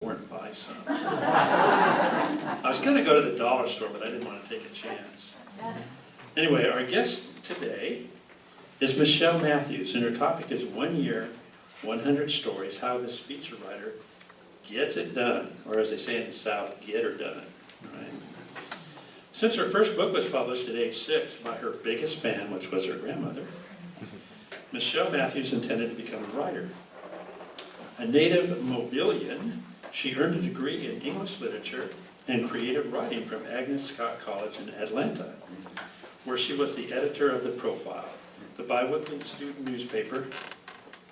weren't buy some. I was going to go to the dollar store, but I didn't want to take a chance. Anyway, our guest today is Michelle Matthews, and her topic is 1 year, 100 stories, how this feature writer gets it done, or as they say in the South, get her done. Right? Since her first book was published at age 6 by her biggest fan, which was her grandmother, Michelle Matthews intended to become a writer. A native Mobilian, she earned a degree in English literature and creative writing from Agnes Scott College in Atlanta, where she was the editor of The Profile, the biweekly student newspaper.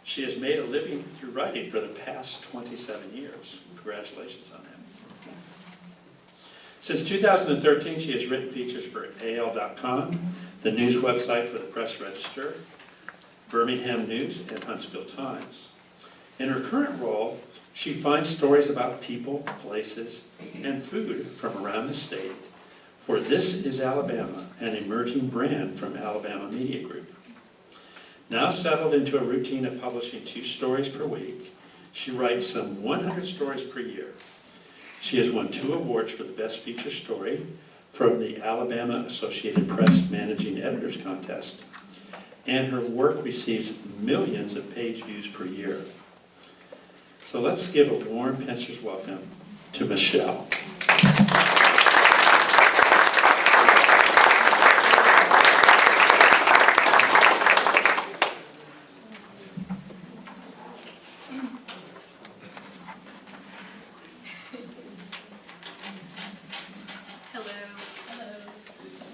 She has made a living through writing for the past 27 years. Congratulations on that. Since 2013, she has written features for AL.com, the news website for the Press Register, Birmingham News, and Huntsville Times. In her current role, she finds stories about people, places, and food from around the state for This Is Alabama, an emerging brand from Alabama Media Group. Now settled into a routine of publishing 2 stories per week, she writes some 100 stories per year. She has won 2 awards for the Best Feature Story from the Alabama Associated Press Managing Editors Contest, and her work receives millions of page views per year. So let's give a warm pensters welcome to Michelle.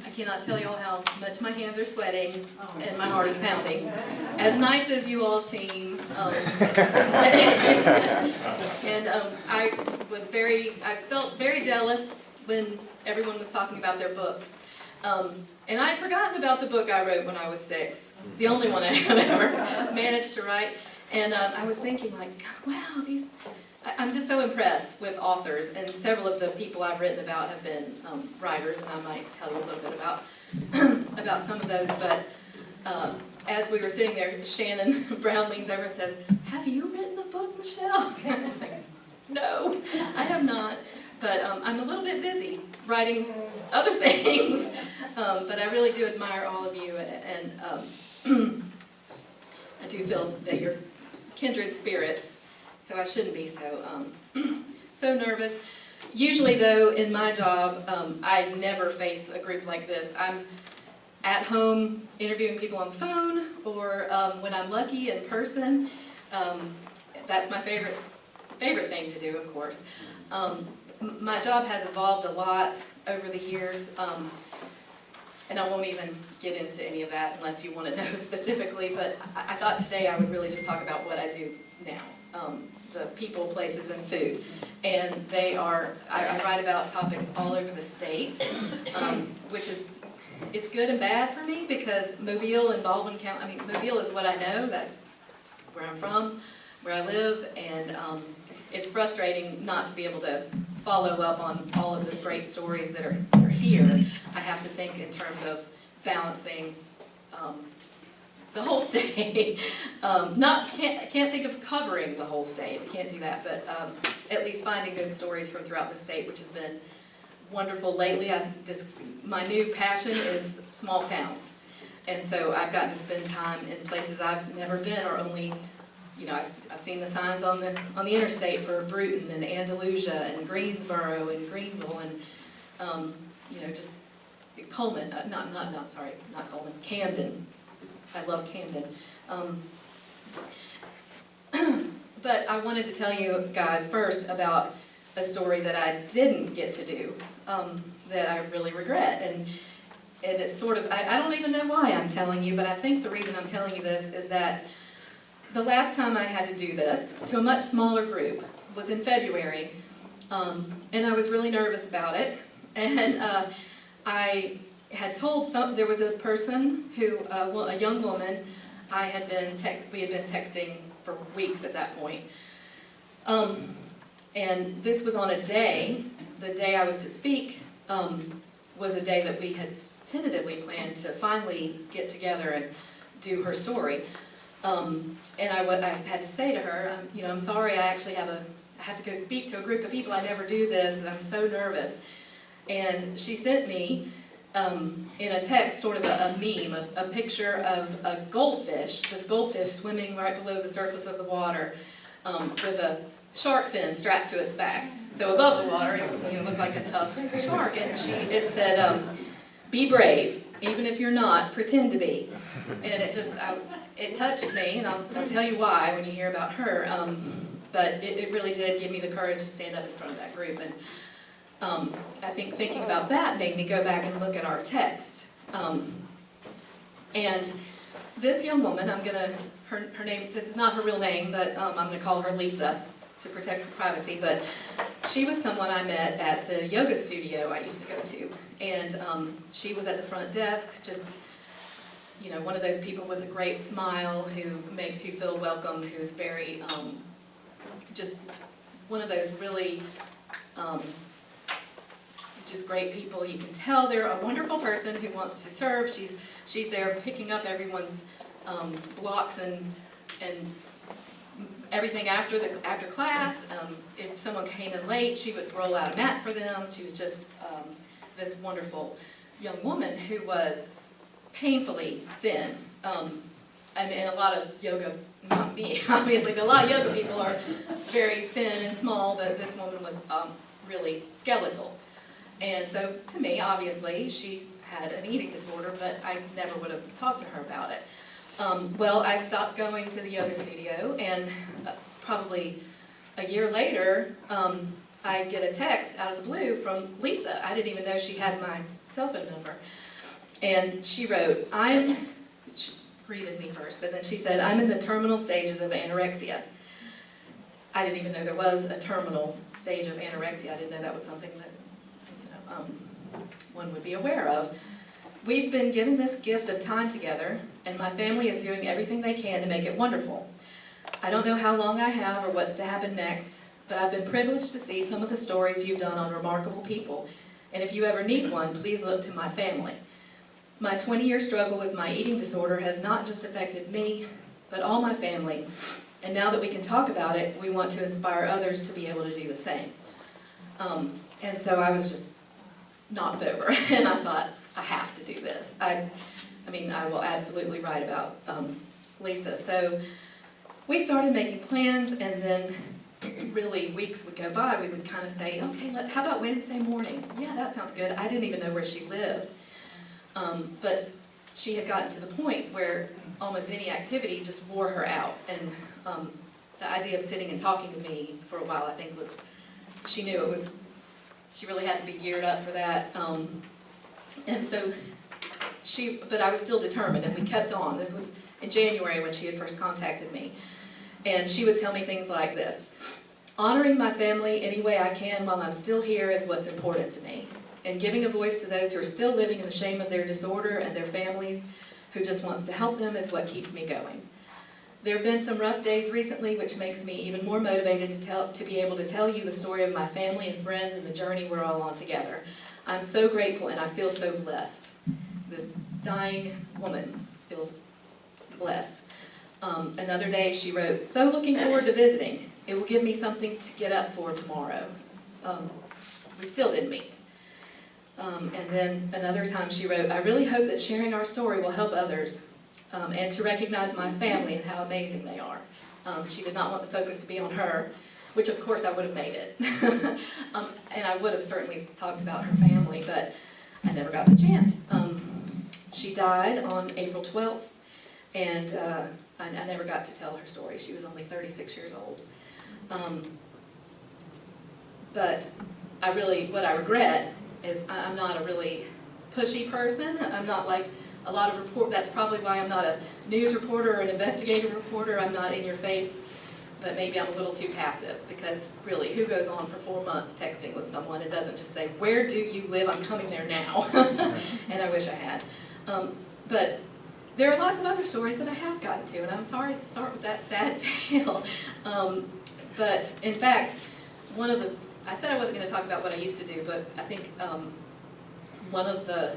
I cannot tell you all how much my hands are sweating and my heart is pounding. As nice as you all seem, and I felt very jealous when everyone was talking about their books. And I'd forgotten about the book I wrote when I was 6, the only one I have ever managed to write. And I was thinking like, wow, I'm just so impressed with authors, and several of the people I've written about have been writers, and I might tell you a little bit about some of those. But as we were sitting there, Shannon Brown leans over and says, "Have you written a book, Michelle?" And I was like, "No, I have not, but I'm a little bit busy writing other things." But I really do admire all of you, and I do feel that you're kindred spirits. So I shouldn't be so nervous. Usually, though, in my job, I never face a group like this. I'm at home interviewing people on the phone, or when I'm lucky in person. That's my favorite thing to do, of course. My job has evolved a lot over the years, and I won't even get into any of that unless you want to know specifically. But I thought today I would really just talk about what I do now. The people, places, and food. And I write about topics all over the state, which it's good and bad for me because Mobile and Baldwin County, Mobile is what I know, that's where I'm from, where I live, and it's frustrating not to be able to follow up on all of the great stories that are here. I have to think in terms of balancing the whole state. Can't think of covering the whole state. I can't do that, but at least finding good stories from throughout the state, which has been wonderful lately. My new passion is small towns, and so I've got to spend time in places I've never been, or only, I've seen the signs on the interstate for Bruton and Andalusia and Greensboro and Greenville and just Coleman. Not Coleman. Camden. I love Camden. But I wanted to tell you guys first about a story that I didn't get to do, that I really regret. And it's sort of, I don't even know why I'm telling you, but I think the reason I'm telling you this is that the last time I had to do this, to a much smaller group, was in February. And I was really nervous about it. And I had told there was a person who, a young woman, we had been texting for weeks at that point. And this was on a day, the day I was to speak, was a day that we had tentatively planned to finally get together and do her story. And I had to say to her, I'm sorry, I have to go speak to a group of people. I never do this, and I'm so nervous. And she sent me, in a text, sort of a meme, a picture of a goldfish, this goldfish swimming right below the surface of the water, with a shark fin strapped to its back. So above the water, it looked like a tough shark. And it said, be brave, even if you're not, pretend to be. And it touched me, and I'll tell you why when you hear about her. But it really did give me the courage to stand up in front of that group. And I think thinking about that made me go back and look at our text. And this young woman, her name, this is not her real name, but I'm going to call her Lisa to protect her privacy, but she was someone I met at the yoga studio I used to go to. And she was at the front desk, just, you know, one of those people with a great smile who makes you feel welcome, who's very, just one of those really, just great people. You can tell they're a wonderful person who wants to serve. She's there picking up everyone's blocks and everything after class. If someone came in late, she would roll out a mat for them. She was just this wonderful young woman who was painfully thin. I mean, a lot of yoga, not me obviously, but a lot of yoga people are very thin and small, but this woman was really skeletal. And so to me, obviously, she had an eating disorder, but I never would have talked to her about it. Well, I stopped going to the yoga studio, and probably a year later, I get a text out of the blue from Lisa. I didn't even know she had my cell phone number. And she wrote, she greeted me first, but then she said, I'm in the terminal stages of anorexia. I didn't even know there was a terminal stage of anorexia. I didn't know that was something that one would be aware of. We've been given this gift of time together, and my family is doing everything they can to make it wonderful. I don't know how long I have or what's to happen next, but I've been privileged to see some of the stories you've done on remarkable people, and if you ever need one, please look to my family. My 20-year struggle with my eating disorder has not just affected me, but all my family, and now that we can talk about it, we want to inspire others to be able to do the same. And so I was just knocked over, and I thought, I have to do this. I mean, I will absolutely write about Lisa. So we started making plans, and then really weeks would go by. We would kind of say, okay, how about Wednesday morning? Yeah, that sounds good. I didn't even know where she lived. But she had gotten to the point where almost any activity just wore her out. And the idea of sitting and talking to me for a while, I think she knew she really had to be geared up for that. And so but I was still determined, and we kept on. This was in January when she had first contacted me. And she would tell me things like this: honoring my family any way I can while I'm still here is what's important to me. And giving a voice to those who are still living in the shame of their disorder and their families who just wants to help them is what keeps me going. There have been some rough days recently, which makes me even more motivated to be able to tell you the story of my family and friends and the journey we're all on together. I'm so grateful, and I feel so blessed. This dying woman feels blessed. Another day she wrote, so looking forward to visiting. It will give me something to get up for tomorrow. We still didn't meet. And then another time she wrote, I really hope that sharing our story will help others, and to recognize my family and how amazing they are. She did not want the focus to be on her, which of course I would have made it. And I would have certainly talked about her family, but I never got the chance. She died on April 12th, and I never got to tell her story. She was only 36 years old. But what I regret is I'm not a really pushy person. I'm not like a lot of that's probably why I'm not a news reporter or an investigative reporter. I'm not in your face, but maybe I'm a little too passive, because really, who goes on for 4 months texting with someone and doesn't just say, where do you live? I'm coming there now. And I wish I had. But there are lots of other stories that I have gotten to, and I'm sorry to start with that sad tale. But in fact, I said I wasn't going to talk about what I used to do, but I think one of the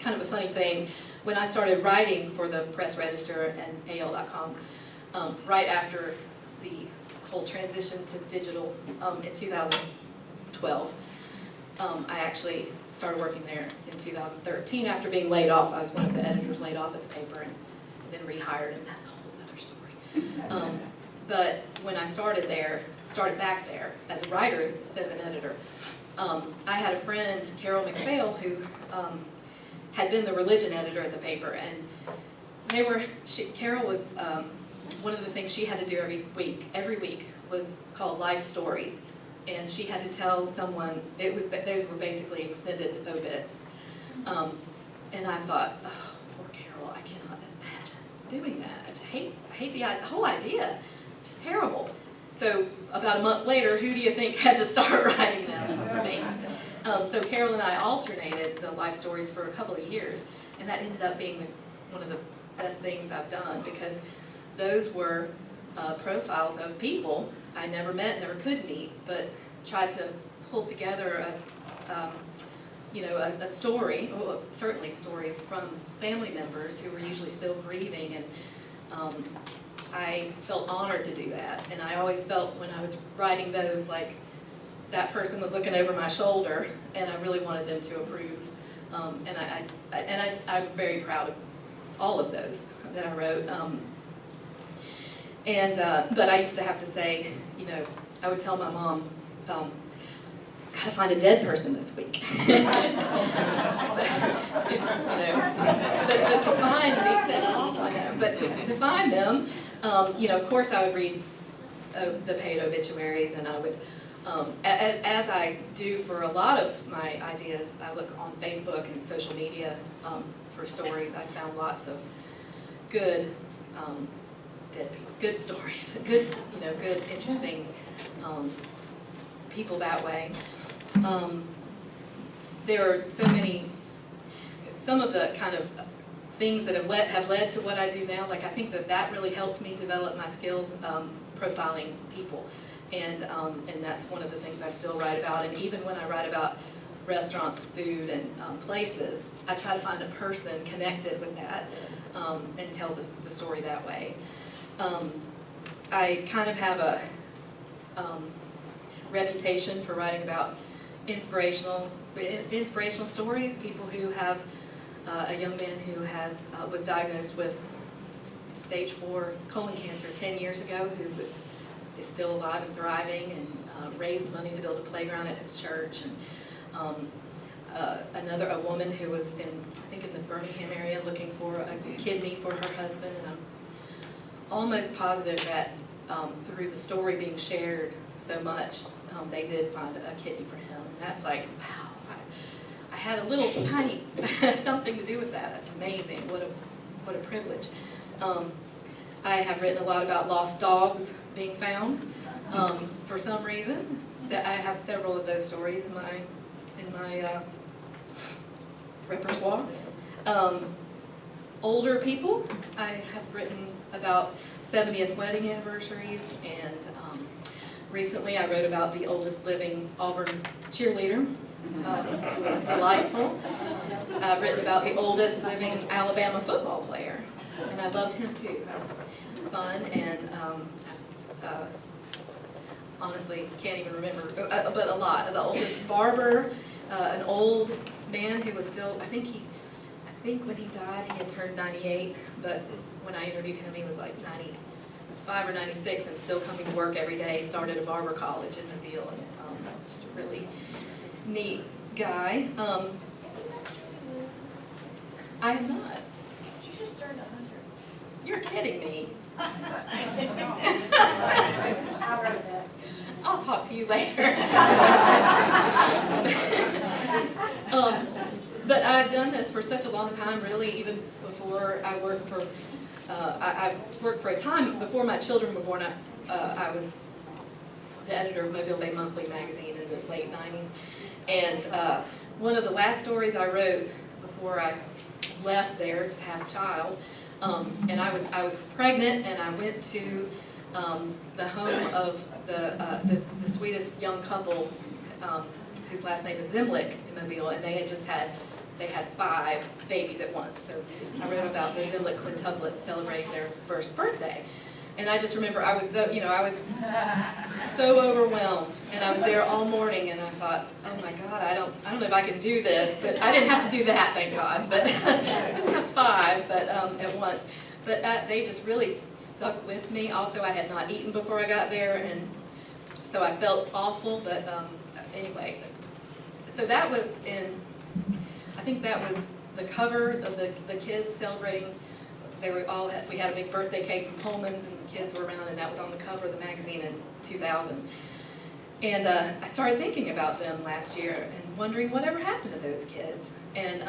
kind of a funny thing, when I started writing for the Press Register and AL.com, right after the whole transition to digital in 2012. I actually started working there in 2013 after being laid off. I was one of the editors laid off at the paper and then rehired, and that's a whole other story. But when I started back there as a writer instead of an editor, I had a friend, Carol McPhail, who had been the religion editor at the paper, and Carol was, one of the things she had to do every week was called Life Stories. And she had to tell someone, those were basically extended obits. And I thought, oh, poor Carol, I cannot imagine doing that. I hate the whole idea, just terrible. So about a month later, who do you think had to start writing them? Me. So Carol and I alternated the life stories for a couple of years, and that ended up being one of the best things I've done, because those were profiles of people I never met, never could meet, but tried to pull together a story, well, certainly stories from family members who were usually still grieving, and I felt honored to do that. And I always felt when I was writing those like that person was looking over my shoulder, and I really wanted them to approve. And I'm very proud of all of those that I wrote. But I used to have to say, I would tell my mom, gotta find a dead person this week. But to find, that's awful, I know, but to find them, of course I would read the paid obituaries, and I would, as I do for a lot of my ideas, I look on Facebook and social media for stories. I found lots of good dead people, good stories, good, good, interesting people that way. There are so many, some of the kind of things that have led to what I do now. Like, I think that really helped me develop my skills profiling people, and that's one of the things I still write about. And even when I write about restaurants, food, and places, I try to find a person connected with that and tell the story that way. I kind of have a reputation for writing about inspirational stories, people who have a young man who was diagnosed with stage 4 colon cancer 10 years ago, who is still alive and thriving, and raised money to build a playground at his church. And a woman who was in the Birmingham area looking for a kidney for her husband, and I'm almost positive that through the story being shared so much, they did find a kidney for him. And that's like, wow, I had a little tiny something to do with that. That's amazing. What a privilege. I have written a lot about lost dogs being found for some reason. So I have several of those stories in my repertoire. Older people, I have written about 70th wedding anniversaries, and recently I wrote about the oldest living Auburn cheerleader, who was delightful. I've written about the oldest living Alabama football player, and I loved him too. That was fun, and honestly can't even remember, but a lot. The oldest barber, an old man who was still, I think when he died he had turned 98, but when I interviewed him he was like 95 or 96 and still coming to work every day. Started a barber college in Mobile, and just a really neat guy. I am not. You just turned 100. You're kidding me. I wrote that. I'll talk to you later. But I've done this for such a long time, really, even before I worked for, I worked for a time, before my children were born, I was the editor of Mobile Bay Monthly magazine in the late 90s. And one of the last stories I wrote before I left there to have a child, and I was pregnant, and I went to the home of the sweetest young couple whose last name is Zimlick in Mobile, and they had 5 babies at once. So I wrote about the Zimlick quintuplets celebrating their first birthday. And I just remember I was so, I was so overwhelmed, and I was there all morning, and I thought, oh my God, I don't know if I can do this, but I didn't have to do that, thank God. But I didn't have 5, but at once. But they just really stuck with me. Also, I had not eaten before I got there, and so I felt awful. But anyway, so that was I think that was the cover of the kids celebrating. We had a big birthday cake from Pullman's, and the kids were around, and that was on the cover of the magazine in 2000. And I started thinking about them last year and wondering whatever happened to those kids. And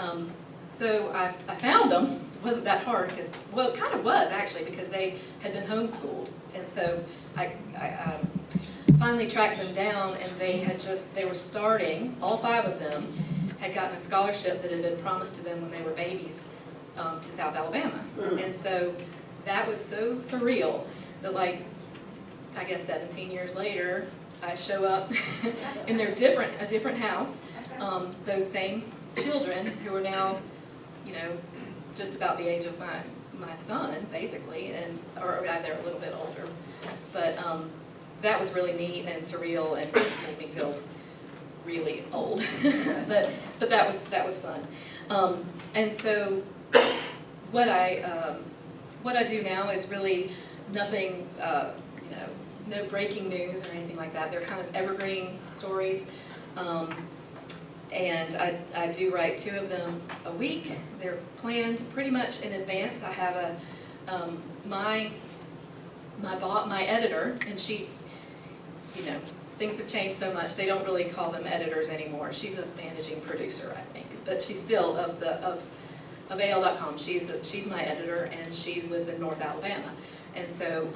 so I found them. It wasn't that hard, well, it kind of was actually, because they had been homeschooled. And so I finally tracked them down, and they were starting, all 5 of them had gotten a scholarship that had been promised to them when they were babies to South Alabama. And so that was so surreal that, like, I guess 17 years later, I show up in a different house, those same children who are now, just about the age of my son, basically, or they're a little bit older. But that was really neat and surreal and made me feel really old. but that was fun. And so what I do now is really nothing, no breaking news or anything like that. They're kind of evergreen stories. And I do write 2 of them a week. They're planned pretty much in advance. I have my editor, and she, things have changed so much. They don't really call them editors anymore. She's a managing producer, I think, but she's still of AL.com. She's my editor, and she lives in North Alabama, and so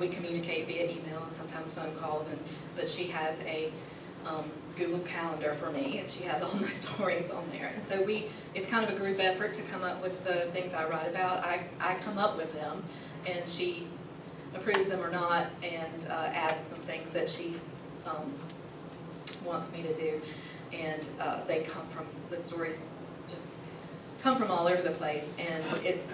we communicate via email and sometimes phone calls. But she has a Google Calendar for me, and she has all my stories on there. And so it's kind of a group effort to come up with the things I write about. I come up with them, and she approves them or not, and adds some things that she wants me to do. And the stories just come from all over the place. And it's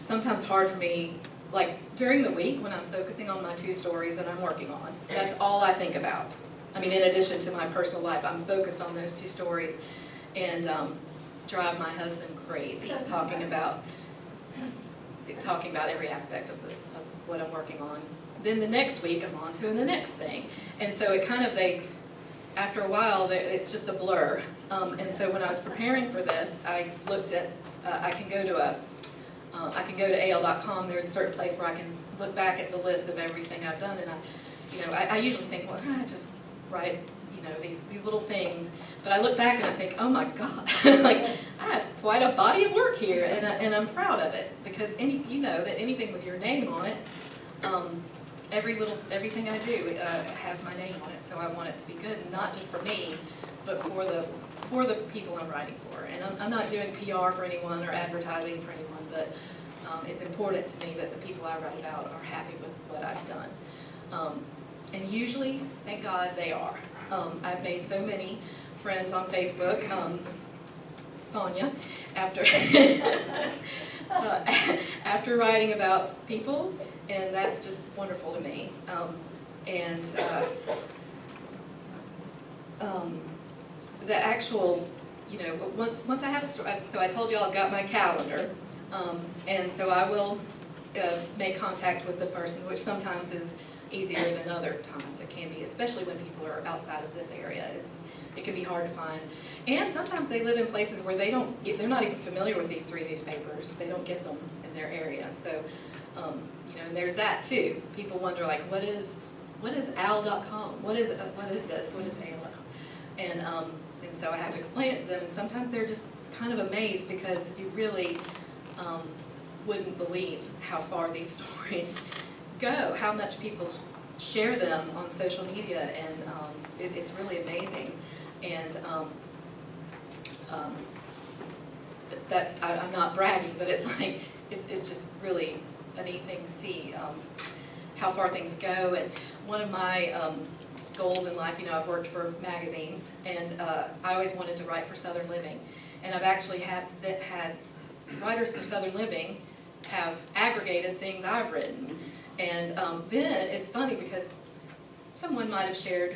sometimes hard for me, like during the week when I'm focusing on my 2 stories that I'm working on, that's all I think about. I mean, in addition to my personal life, I'm focused on those 2 stories, and drive my husband crazy talking about every aspect of what I'm working on. Then the next week, I'm on to the next thing, and so it kind of after a while, it's just a blur. And so when I was preparing for this, I looked at I can go to AL.com. There's a certain place where I can look back at the list of everything I've done, and I usually think, well, I just write, these little things. But I look back and I think, oh my God, like I have quite a body of work here, and I'm proud of it, because that anything with your name on it, everything I do has my name on it. So I want it to be good, and not just for me, but for the people I'm writing for. And I'm not doing PR for anyone or advertising for anyone, but it's important to me that the people I write about are happy with what I've done. And usually, thank God, they are. I've made so many friends on Facebook. Sonia, after writing about people, and that's just wonderful to me. The actual, once I have a story, so I told you I've got my calendar, and so I will make contact with the person, which sometimes is easier than other times. It can be, especially when people are outside of this area. It can be hard to find. And sometimes they live in places where they're not even familiar with these 3 newspapers. They don't get them in their area. So, and there's that too. People wonder, like, what is AL.com? What is this? What is AL.com? And so I have to explain it to them. And sometimes they're just kind of amazed, because you really wouldn't believe how far these stories go, how much people share them on social media, and it's really amazing. And I'm not bragging, but it's like it's just really a neat thing to see how far things go. And one of my goals in life, I've worked for magazines, and I always wanted to write for Southern Living, and I've actually had writers for Southern Living have aggregated things I've written. And then it's funny because someone might have shared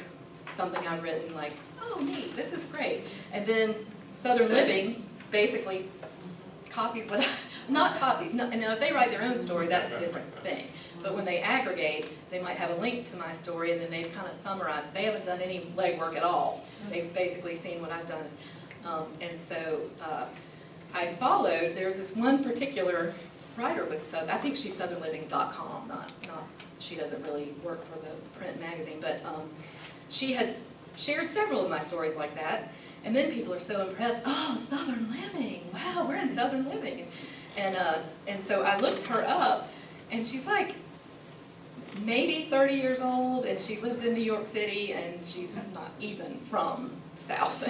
something I've written like, oh neat, this is great. And then Southern Living basically copied what not copied. No, now if they write their own story, that's a different thing. But when they aggregate, they might have a link to my story and then they've kind of summarized. They haven't done any legwork at all. They've basically seen what I've done. And so I followed, there's this one particular writer with I think she's southernliving.com, not she doesn't really work for the print magazine, but she had shared several of my stories like that, and then people are so impressed, oh, Southern Living, wow, we're in Southern Living. And so I looked her up, and she's like maybe 30 years old, and she lives in New York City, and she's not even from the South.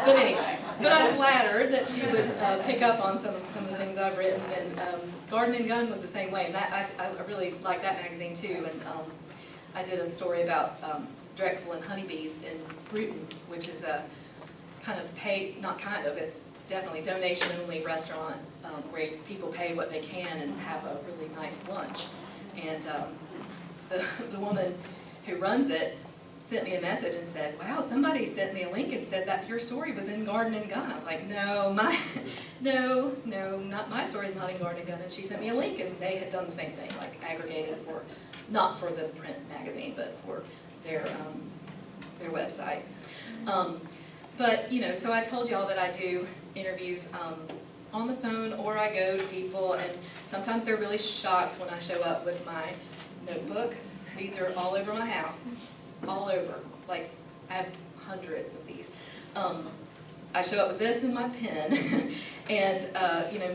But anyway, but I'm flattered that she would pick up on some of the things I've written, and Garden and Gun was the same way, and that I really like that magazine too, and I did a story about Drexel and honeybees in Bruton, which is a kind of it's definitely donation-only restaurant where people pay what they can and have a really nice lunch. And the woman who runs it sent me a message and said, wow, somebody sent me a link and said that your story was in Garden and Gun. I was like, no, not my story's not in Garden and Gun. And she sent me a link, and they had done the same thing, like aggregated not for the print magazine, but for their website. But, so I told y'all that I do interviews on the phone, or I go to people, and sometimes they're really shocked when I show up with my notebook. These are all over my house, all over. Like, I have hundreds of these. I show up with this in my pen, and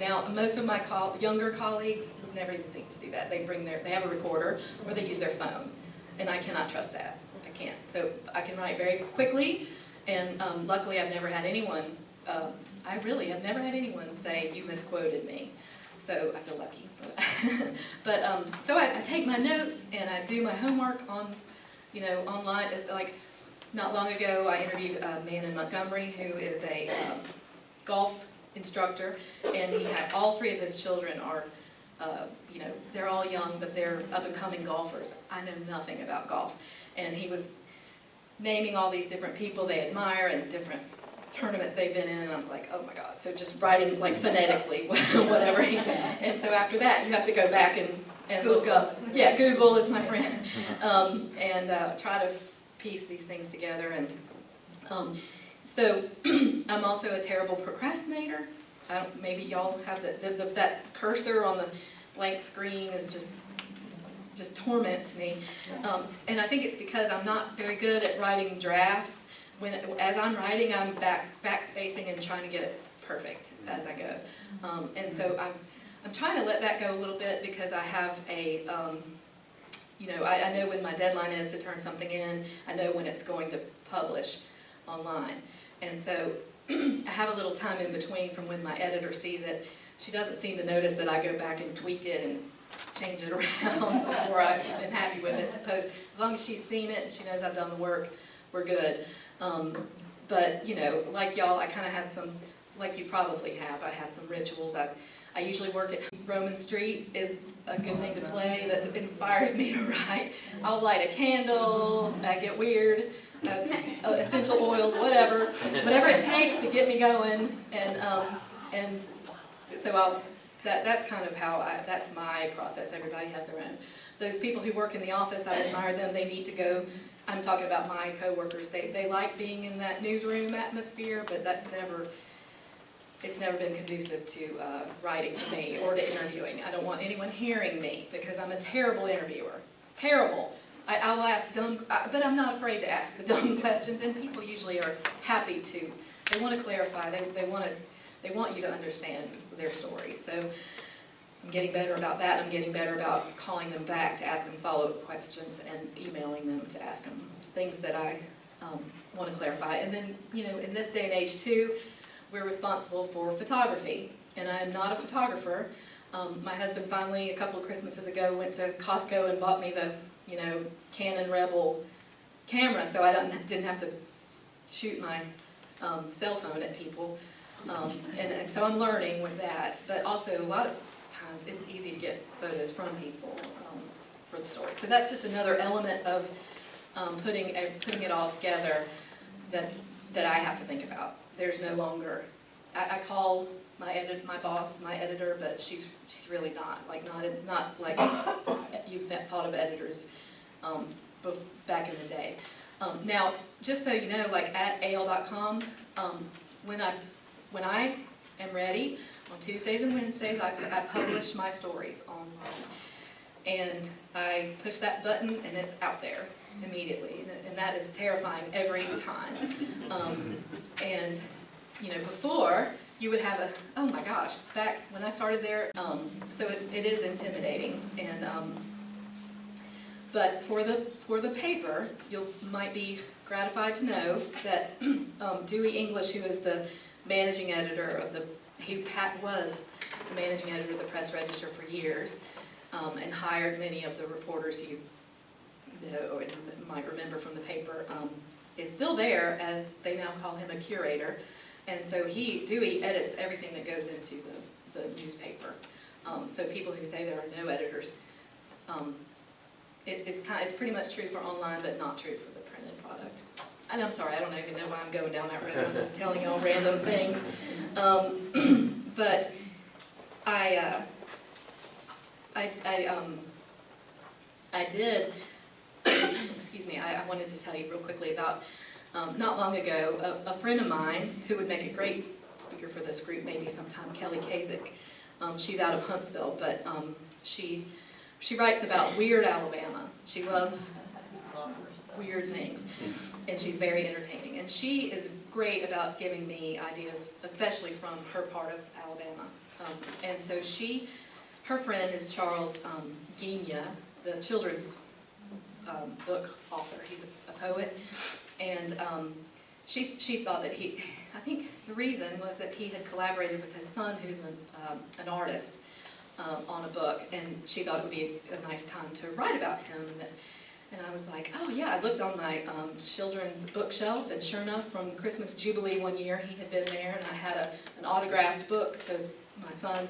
now most of my younger colleagues would never even think to do that. They have a recorder, or they use their phone, and I cannot trust that. I can't. So I can write very quickly, and luckily I've never had anyone. I really have never had anyone say you misquoted me, so I feel lucky. But so I take my notes and I do my homework on, online. Like not long ago, I interviewed a man in Montgomery who is a golf instructor, and he had all three of his children are, they're all young, but they're up-and-coming golfers. I know nothing about golf, and he was naming all these different people they admire and different tournaments they've been in, and I was like, oh my God. So just writing like phonetically, whatever. And so after that, you have to go back and look up. Yeah, Google is my friend. And try to piece these things together. And so I'm also a terrible procrastinator. Maybe y'all have that cursor on the blank screen is just torments me. And I think it's because I'm not very good at writing drafts. As I'm writing, I'm backspacing and trying to get it perfect as I go. And so I'm trying to let that go a little bit, because I have I know when my deadline is to turn something in. I know when it's going to publish online. And so I have a little time in between from when my editor sees it. She doesn't seem to notice that I go back and tweak it and change it around before I've been happy with it to post. As long as she's seen it and she knows I've done the work, we're good. But, like y'all, I kind of have some, like you probably have, I have some rituals. I usually work at Roman Street is a good thing to play that inspires me to write. I'll light a candle, I get weird, essential oils, whatever it takes to get me going. And so that's kind of that's my process. Everybody has their own. Those people who work in the office, I admire them. They need to go. I'm talking about my coworkers. They like being in that newsroom atmosphere, but it's never been conducive to writing for me or to interviewing. I don't want anyone hearing me because I'm a terrible interviewer. Terrible. I'll ask dumb, but I'm not afraid to ask the dumb questions, and people usually are happy to. They want to clarify. They want you to understand their story. So I'm getting better about that. I'm getting better about calling them back to ask them follow-up questions and emailing them to ask them things that I want to clarify. And then, in this day and age too, we're responsible for photography, and I am not a photographer. My husband finally, a couple of Christmases ago, went to Costco and bought me the, Canon Rebel camera, so I didn't have to shoot my cell phone at people. And so I'm learning with that, but also a lot of times it's easy to get photos from people for the story. So that's just another element of putting it all together that I have to think about. There's no longer, I call my boss, my editor, but she's really not like you've thought of editors back in the day. Now, just so you know, like at AL.com, when I am ready on Tuesdays and Wednesdays, I publish my stories online, and I push that button and it's out there immediately, and that is terrifying every time. And you know, before you would have oh my gosh, back when I started there, so it is intimidating, and but for the paper, you might be gratified to know that Dewey English, who is the managing editor of was the managing editor of the Press Register for years, and hired many of the reporters you know and might remember from the paper, is still there, as they now call him a curator. And so Dewey edits everything that goes into the newspaper. So people who say there are no editors, it's pretty much true for online, but not true for the printed product. And I'm sorry, I don't even know why I'm going down that road. I'm just telling y'all random things. But I did, excuse me, I wanted to tell you real quickly about, not long ago, a friend of mine who would make a great speaker for this group maybe sometime, Kelly Kasich. She's out of Huntsville, but she writes about weird Alabama. She loves weird things, and she's very entertaining. And she is great about giving me ideas, especially from her part of Alabama. And so her friend is Charles Guigna, the children's book author. He's a poet, and she thought that I think the reason was that he had collaborated with his son, who's an artist, on a book, and she thought it would be a nice time to write about him. And I was like, oh yeah, I looked on my children's bookshelf, and sure enough, from Christmas Jubilee one year, he had been there, and I had an autographed book to my son,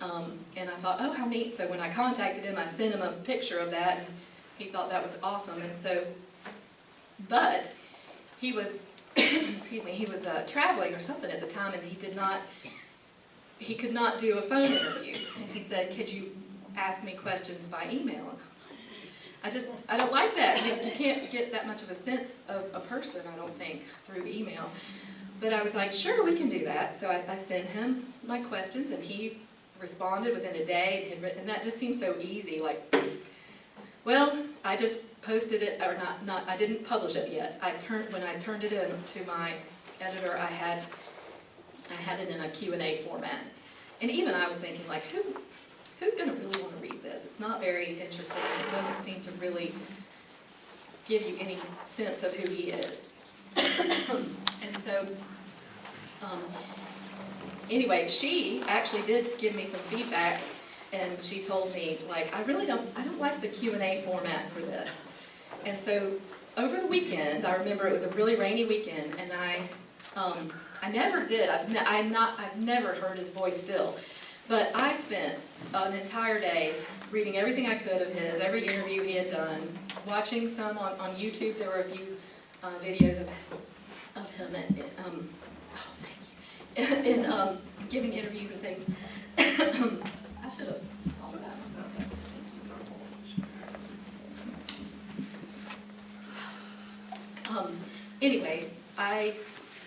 and I thought, oh, how neat. So when I contacted him, I sent him a picture of that, and he thought that was awesome. And so, but he was, excuse me, he was traveling or something at the time, and he could not do a phone interview. And he said, could you ask me questions by email? And I was like, I don't like that. You can't get that much of a sense of a person, I don't think, through email. But I was like, sure, we can do that. So I sent him my questions, and he responded within a day, and that just seemed so easy. Like, well, I just posted it, or not. I didn't publish it yet. When I turned it in to my editor, I had it in a Q&A format, and even I was thinking, like, who's going to really want to read this? It's not very interesting. It doesn't seem to really give you any sense of who he is. And so, anyway, she actually did give me some feedback, and she told me, like, I don't like the Q&A format for this. And so, over the weekend, I remember it was a really rainy weekend, and I never did. I've never heard his voice still. But I spent an entire day reading everything I could of his, every interview he had done, watching some on YouTube. There were a few videos of him in giving interviews and things. I should have called that. Anyway, I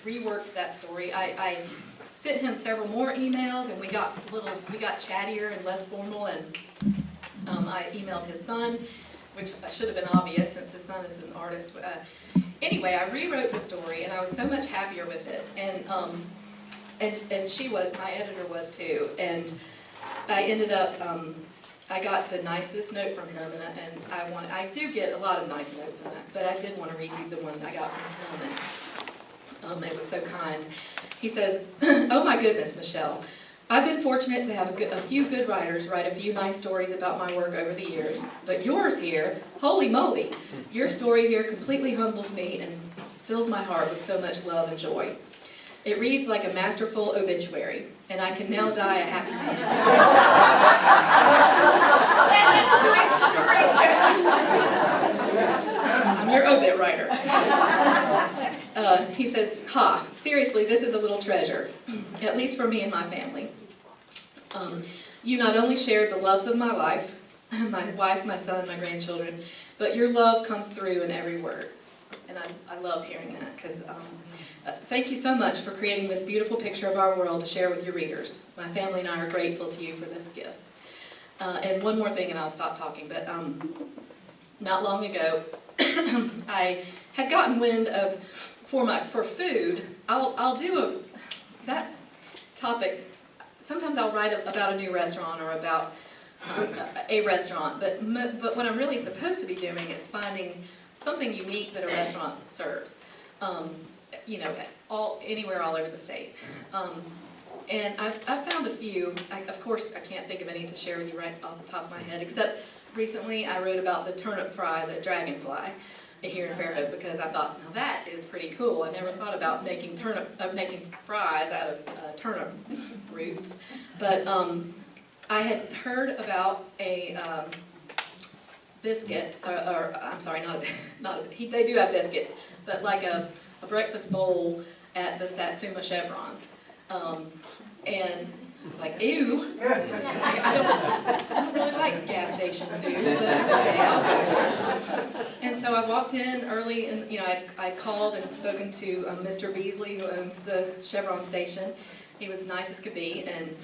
reworked that story. I sent him several more emails, and we got chattier and less formal, and I emailed his son, which should have been obvious since his son is an artist. Anyway, I rewrote the story, and I was so much happier with it, and my editor was too, and I ended up, I got the nicest note from him, and I do get a lot of nice notes in that, but I did want to read you the one I got from him, and it was so kind. He says, oh my goodness, Michelle, I've been fortunate to have a few good writers write a few nice stories about my work over the years, but yours here, holy moly, your story here completely humbles me and fills my heart with so much love and joy. It reads like a masterful obituary, and I can now die a happy man. I'm your obit writer. He says, "Ha, seriously, this is a little treasure, at least for me and my family. You not only shared the loves of my life, my wife, my son, my grandchildren, but your love comes through in every word." And I loved hearing that, because thank you so much for creating this beautiful picture of our world to share with your readers. My family and I are grateful to you for this gift. And one more thing, and I'll stop talking, but not long ago, I had gotten wind of, for food, I'll do that topic. Sometimes I'll write about a new restaurant or about a restaurant, but what I'm really supposed to be doing is finding something unique that a restaurant serves, you know, anywhere all over the state. And I've found a few. Of course, I can't think of any to share with you right off the top of my head, except recently I wrote about the turnip fries at Dragonfly here in Fairhope, because I thought, now that is pretty cool. I never thought about making fries out of turnip roots. But I had heard about a biscuit, or I'm sorry, they do have biscuits, but like a breakfast bowl at the Satsuma Chevron. And it's like, ew, I don't really like gas station food, but okay, I'll go. And so I walked in early, and I called and spoken to Mr. Beasley, who owns the Chevron station. He was nice as could be, and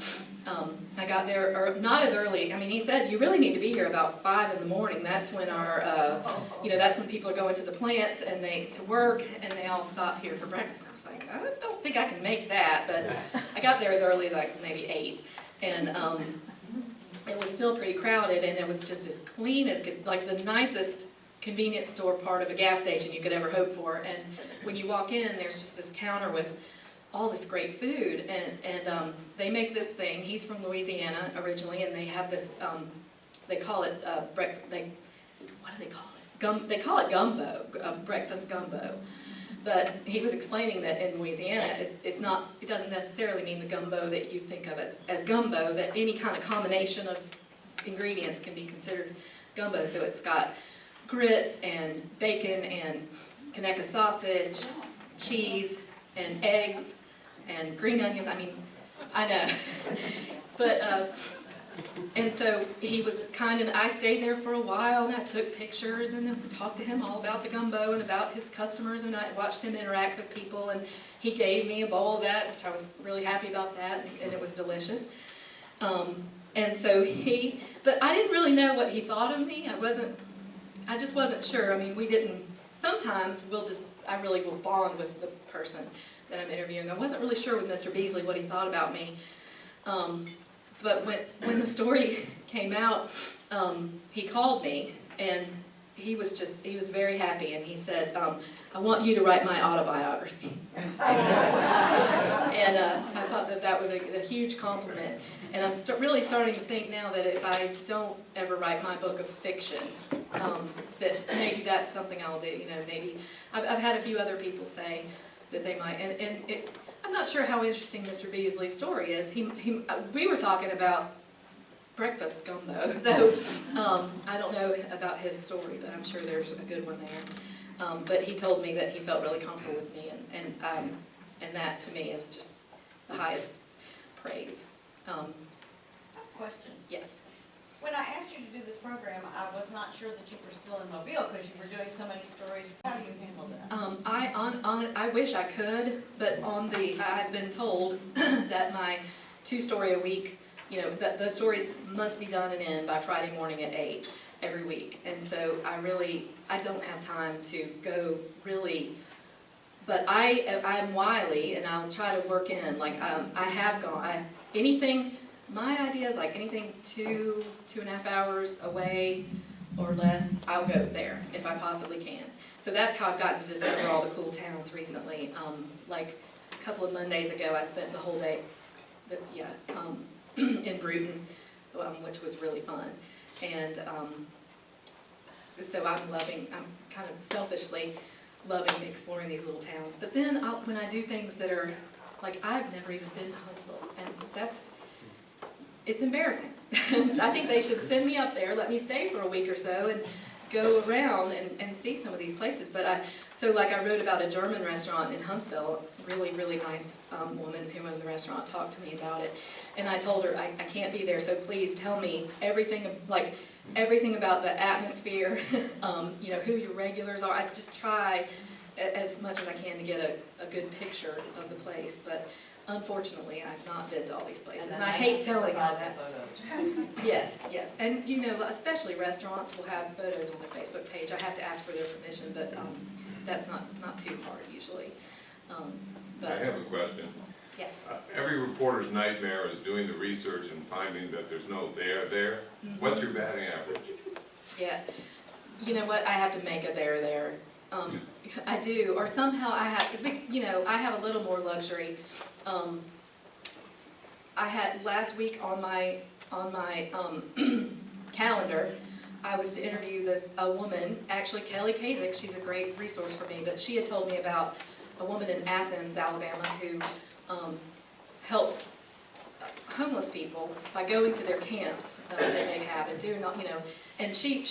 I got there not as early. I mean, he said you really need to be here about 5 in the morning. That's when that's when people are going to the plants and to work, and they all stop here for breakfast. I was like, I don't think I can make that, but I got there as early as like maybe 8, and it was still pretty crowded, and it was just as clean as could, like the nicest convenience store part of a gas station you could ever hope for. And when you walk in, there's just this counter with all this great food, and they make this thing. He's from Louisiana originally, and they have this, they call it what do they call it? They call it gumbo, breakfast gumbo. But he was explaining that in Louisiana, it doesn't necessarily mean the gumbo that you think of as gumbo, that any kind of combination of ingredients can be considered gumbo. So it's got grits and bacon and Kaneka sausage, cheese, and eggs, and green onions. I mean, I know. But, and so he was I stayed there for a while, and I took pictures, and talked to him all about the gumbo and about his customers, and I watched him interact with people, and he gave me a bowl of that, which I was really happy about that, and it was delicious. And so but I didn't really know what he thought of me. I just wasn't sure. I mean, sometimes I really will bond with the person that I'm interviewing. I wasn't really sure with Mr. Beasley what he thought about me. But when the story came out, he called me, and he was very happy, and he said, "I want you to write my autobiography." And I thought that was a huge compliment. And I'm really starting to think now that if I don't ever write my book of fiction, that maybe that's something I'll do. Maybe I've had a few other people say that they might, and I'm not sure how interesting Mr. Beasley's story is. We were talking about breakfast gumbo, so I don't know about his story, but I'm sure there's a good one there. But he told me that he felt really comfortable with me, and that to me is just the highest praise. Question. Yes. When I asked you to do this program, I was not sure that you were still in Mobile because you were doing so many stories. How do you handle that? I wish I could, but I've been told that my 2-story a week, that the stories must be done and in by Friday morning at 8 every week. And so I don't have time to go really, but I'm wily, and I'll try to work in, like I have gone, my idea is like anything 2.5 hours away or less, I'll go there if I possibly can. So that's how I've gotten to discover all the cool towns recently. Like a couple of Mondays ago, I spent the whole day, in Bruton, which was really fun. And so I'm kind of selfishly loving exploring these little towns. But then when I do things that are like, I've never even been to Huntsville, and it's embarrassing. I think they should send me up there, let me stay for a week or so, and go around and see some of these places. But so like I wrote about a German restaurant in Huntsville, really, really nice woman who owned the restaurant talked to me about it. And I told her, I can't be there, so please tell me everything about the atmosphere, you know, who your regulars are. I just try as much as I can to get a good picture of the place. But unfortunately, I've not been to all these places, and I hate telling all that. Yes, yes, and you know, especially restaurants will have photos on their Facebook page. I have to ask for their permission, but that's not too hard usually. I have a question. Yes. Every reporter's nightmare is doing the research and finding that there's no there there. Mm-hmm. What's your batting average? Yeah, you know what? I have to make a there. I do, or somehow I have. You know, I have a little more luxury. I had last week on my calendar, I was to interview a woman, actually Kelly Kasich. She's a great resource for me, but she had told me about a woman in Athens, Alabama, who helps homeless people by going to their camps that they have and doing, you know, and she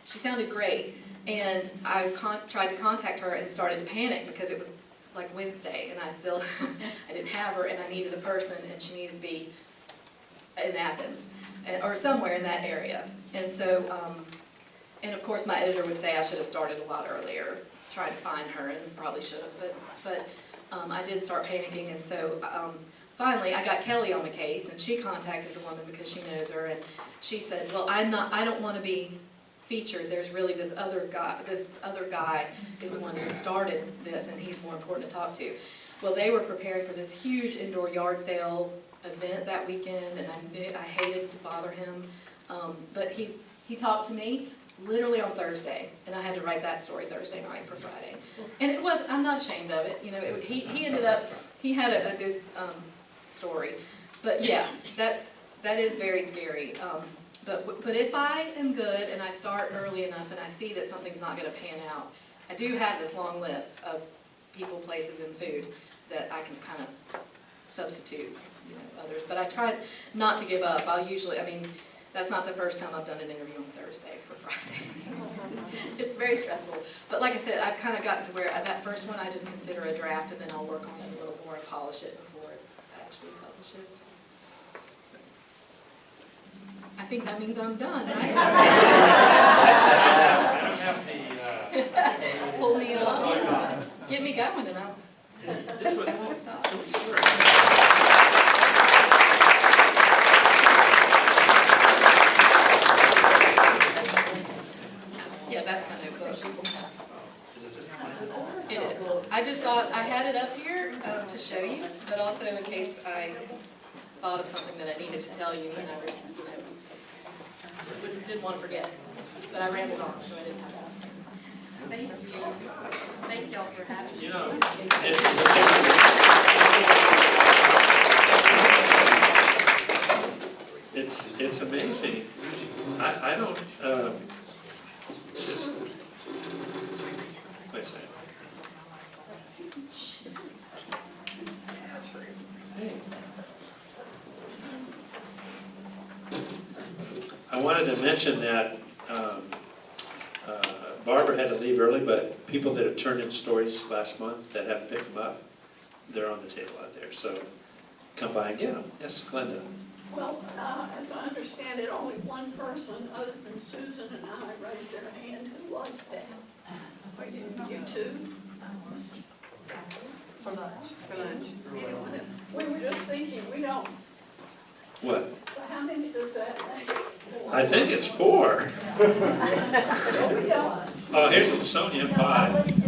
sounded great, and I tried to contact her and started to panic because it was like Wednesday, and I didn't have her, and I needed a person, and she needed to be in Athens, or somewhere in that area. And so, and of course my editor would say I should have started a lot earlier, tried to find her, and probably should have, but I did start panicking, and so finally I got Kelly on the case, and she contacted the woman because she knows her, and she said, well, I don't want to be featured. There's really this other guy is the one who started this, and he's more important to talk to. Well, they were preparing for this huge indoor yard sale event that weekend, and I hated to bother him, but he talked to me literally on Thursday, and I had to write that story Thursday night for Friday. And it was, I'm not ashamed of it, you know, he ended up, he had a good story. But yeah, that is very scary. But if I am good and I start early enough and I see that something's not going to pan out, I do have this long list of people, places, and food that I can kind of substitute, you know, others. But I try not to give up. I'll usually, I mean, that's not the first time I've done an interview on Thursday for Friday. It's very stressful. But like I said, I've kind of gotten to where that first one I just consider a draft, and then I'll work on it a little more and polish it before it actually publishes. I think that means I'm done, right? I don't have the, Pull me along. Get me going, and I'll... this was, so Yeah, that's my notebook. is it just mine? It is. I just thought I had it up here to show you, but also in case I thought of something that I needed to tell you, and I didn't want to forget. But I rambled on, so I didn't have that. Thank you. Thank y'all for having me. You know, it's amazing. I don't, wait a second. I wanted to mention that Barbara had to leave early, but people that have turned in stories last month that haven't picked them up, they're on the table out there. So come by and get them. Yes, Glenda. Well, as I understand it, only one person other than Susan and I raised their hand. Who was that? Are you two? For lunch. Anyone? We were just thinking, we don't, What? so how many does that make? I think it's 4. We don't. Oh, here's Sonia, 5.